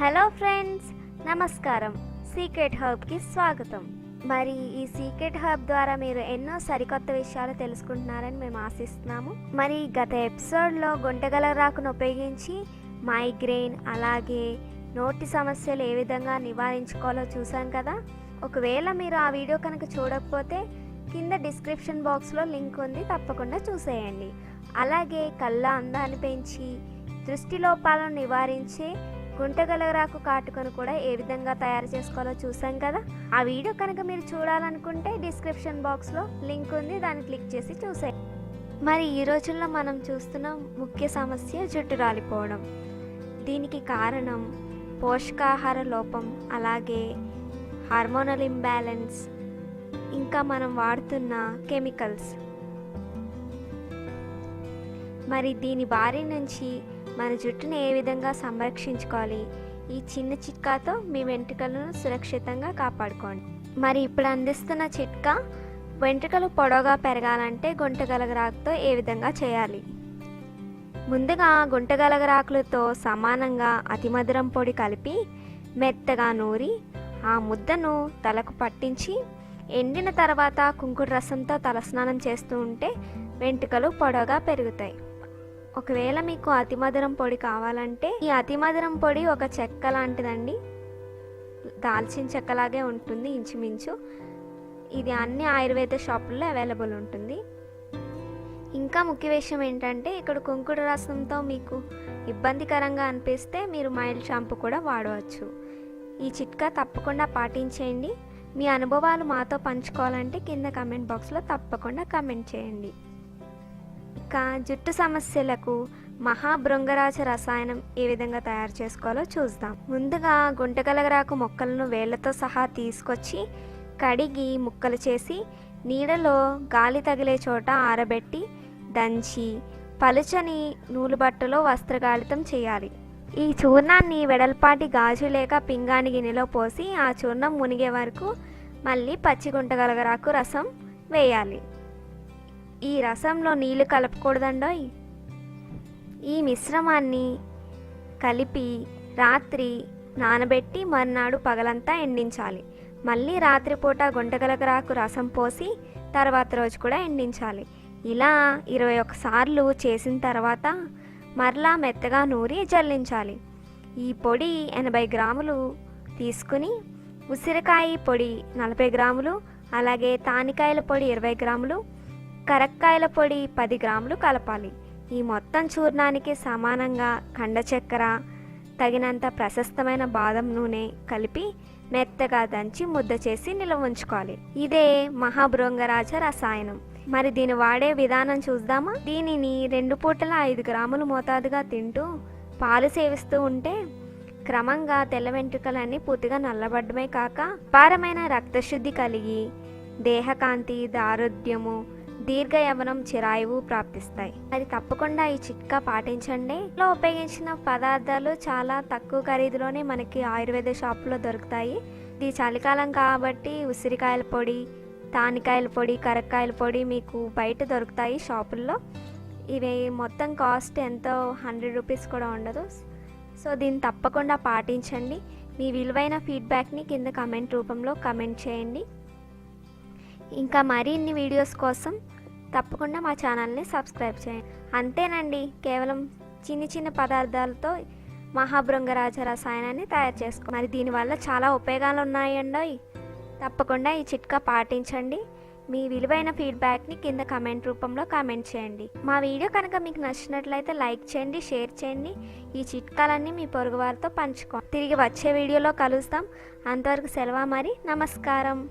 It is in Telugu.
హలో ఫ్రెండ్స్, నమస్కారం. సీక్రెట్ హబ్కి స్వాగతం. మరి ఈ సీక్రెట్ హబ్ ద్వారా మీరు ఎన్నో సరికొత్త విషయాలు తెలుసుకుంటున్నారని మేము ఆశిస్తున్నాము. మరి గత ఎపిసోడ్లో గుంటగలరాకును ఉపయోగించి మైగ్రేన్ అలాగే నోటి సమస్యలు ఏ విధంగా నివారించుకోవాలో చూసాం కదా. ఒకవేళ మీరు ఆ వీడియో కనుక చూడకపోతే కింద డిస్క్రిప్షన్ బాక్స్లో లింక్ ఉంది, తప్పకుండా చూసేయండి. అలాగే కళ్ళ అందాన్ని పెంచి దృష్టి లోపాలను నివారించే గుంటగలరాకు కాటుకను కూడా ఏ విధంగా తయారు చేసుకోవాలో చూసాం కదా. ఆ వీడియో కనుక మీరు చూడాలనుకుంటే డిస్క్రిప్షన్ బాక్స్లో లింక్ ఉంది, దాన్ని క్లిక్ చేసి చూసేయండి. మరి ఈ రోజుల్లో మనం చూస్తున్న ముఖ్య సమస్య జుట్టు రాలిపోవడం. దీనికి కారణం పోషకాహార లోపం, అలాగే హార్మోనల్ ఇంబ్యాలెన్స్, ఇంకా మనం వాడుతున్న కెమికల్స్. మరి దీని బారి నుంచి మన జుట్టుని ఏ విధంగా సంరక్షించుకోవాలి, ఈ చిన్న చిట్కాతో మీ వెంట్రుకలను సురక్షితంగా కాపాడుకోండి. మరి ఇప్పుడు అందిస్తున్న చిట్కా, వెంట్రుకలు పొడవుగా పెరగాలంటే గుంటగలగరాకుతో ఏ విధంగా చేయాలి. ముందుగా గుంటగలగరాకులతో సమానంగా అతిమధురం పొడి కలిపి మెత్తగా నూరి ఆ ముద్దను తలకు పట్టించి ఎండిన తర్వాత కుంకుడు రసంతో తలస్నానం చేస్తూ ఉంటే వెంట్రుకలు పొడవుగా పెరుగుతాయి. ఒకవేళ మీకు అతిమధురం పొడి కావాలంటే ఈ అతిమధురం పొడి ఒక చెక్క లాంటిదండి, దాల్చిన చెక్కలాగే ఉంటుంది ఇంచుమించు. ఇది అన్ని ఆయుర్వేద షాపుల్లో అవైలబుల్ ఉంటుంది. ఇంకా ముఖ్య విషయం ఏంటంటే, ఇక్కడ కుంకుడు రసంతో మీకు ఇబ్బందికరంగా అనిపిస్తే మీరు మైల్డ్ షాంపూ కూడా వాడవచ్చు. ఈ చిట్కా తప్పకుండా పాటించేయండి. మీ అనుభవాలు మాతో పంచుకోవాలంటే కింద కమెంట్ బాక్స్లో తప్పకుండా కమెంట్ చేయండి. ఇక జుట్టు సమస్యలకు మహాభృంగరాజ రసాయనం ఏ విధంగా తయారు చేసుకోవాలో చూద్దాం. ముందుగా గుంటగలగరాకు మొక్కలను వేళ్లతో సహా తీసుకొచ్చి కడిగి ముక్కలు చేసి నీడలో గాలి తగిలే చోట ఆరబెట్టి దంచి పలుచని నూలు బట్టలో వస్త్రగాళితం చేయాలి. ఈ చూర్ణాన్ని వెడల్పాటి గాజు లేక పింగాణి గిన్నెలో పోసి ఆ చూర్ణం మునిగే వరకు మళ్ళీ పచ్చి గుంటగలగరాకు రసం వేయాలి. ఈ రసంలో నీళ్లు కలపకూడదండోయ్. ఈ మిశ్రమాన్ని కలిపి రాత్రి నానబెట్టి మర్నాడు పగలంతా ఎండించాలి. మళ్ళీ రాత్రిపూట గుంటగలగరాకు రసం పోసి తర్వాత రోజు కూడా ఎండించాలి. ఇలా 21 సార్లు చేసిన తర్వాత మరలా మెత్తగా నూరి జల్లించాలి. ఈ పొడి 80 గ్రాములు తీసుకుని ఉసిరికాయ పొడి 40 గ్రాములు, అలాగే తానికాయల పొడి 20 గ్రాములు, కరక్కాయల పొడి 10 గ్రాములు కలపాలి. ఈ మొత్తం చూర్ణానికి సమానంగా కండ చక్కెర, తగినంత ప్రశస్తమైన బాదం నూనె కలిపి మెత్తగా దంచి ముద్ద చేసి నిల్వ ఉంచుకోవాలి. ఇదే మహాభృంగరాజ రసాయనం. మరి దీన్ని వాడే విధానం చూద్దామా. దీనిని 2 పూటల 5 గ్రాములు మోతాదుగా తింటూ పాలు సేవిస్తూ ఉంటే క్రమంగా తెల్ల వెంట్రుకలన్నీ పూర్తిగా నల్లబడ్డమే కాక అపారమైన రక్తశుద్ధి కలిగి దేహకాంతి, దారుఢ్యము, దీర్ఘ యవ్వనం, చిరాయువు ప్రాప్తిస్తాయి. మరి తప్పకుండా ఈ చిట్కా పాటించండి. ఇంట్లో ఉపయోగించిన పదార్థాలు చాలా తక్కువ ఖరీదులోనే మనకి ఆయుర్వేద షాపులో దొరుకుతాయి. ఇది చలికాలం కాబట్టి ఉసిరికాయల పొడి, తానికాయల పొడి, కరక్కాయల పొడి మీకు బయట దొరుకుతాయి షాపుల్లో. ఇవి మొత్తం కాస్ట్ ఎంతో 100 రూపీస్ కూడా ఉండదు. సో దీన్ని తప్పకుండా పాటించండి. మీ విలువైన ఫీడ్బ్యాక్ని కింద కమెంట్ రూపంలో కమెంట్ చేయండి. ఇంకా మరిన్ని వీడియోస్ కోసం తప్పకుండా మా ఛానల్ని సబ్స్క్రైబ్ చేయండి. అంతేనండి, కేవలం చిన్న చిన్న పదార్థాలతో మహాభృంగరాజ రసాయనాన్ని తయారు చేసుకో. మరి దీనివల్ల చాలా ఉపయోగాలు ఉన్నాయండి. తప్పకుండా ఈ చిట్కా పాటించండి. మీ విలువైన ఫీడ్బ్యాక్ని కింద కమెంట్ రూపంలో కమెంట్ చేయండి. మా వీడియో కనుక మీకు నచ్చినట్లయితే లైక్ చేయండి, షేర్ చేయండి. ఈ చిట్కాలన్నీ మీ పొరుగు వారితో పంచుకోండి. తిరిగి వచ్చే వీడియోలో కలుస్తాం. అంతవరకు సెలవు. మరి నమస్కారం.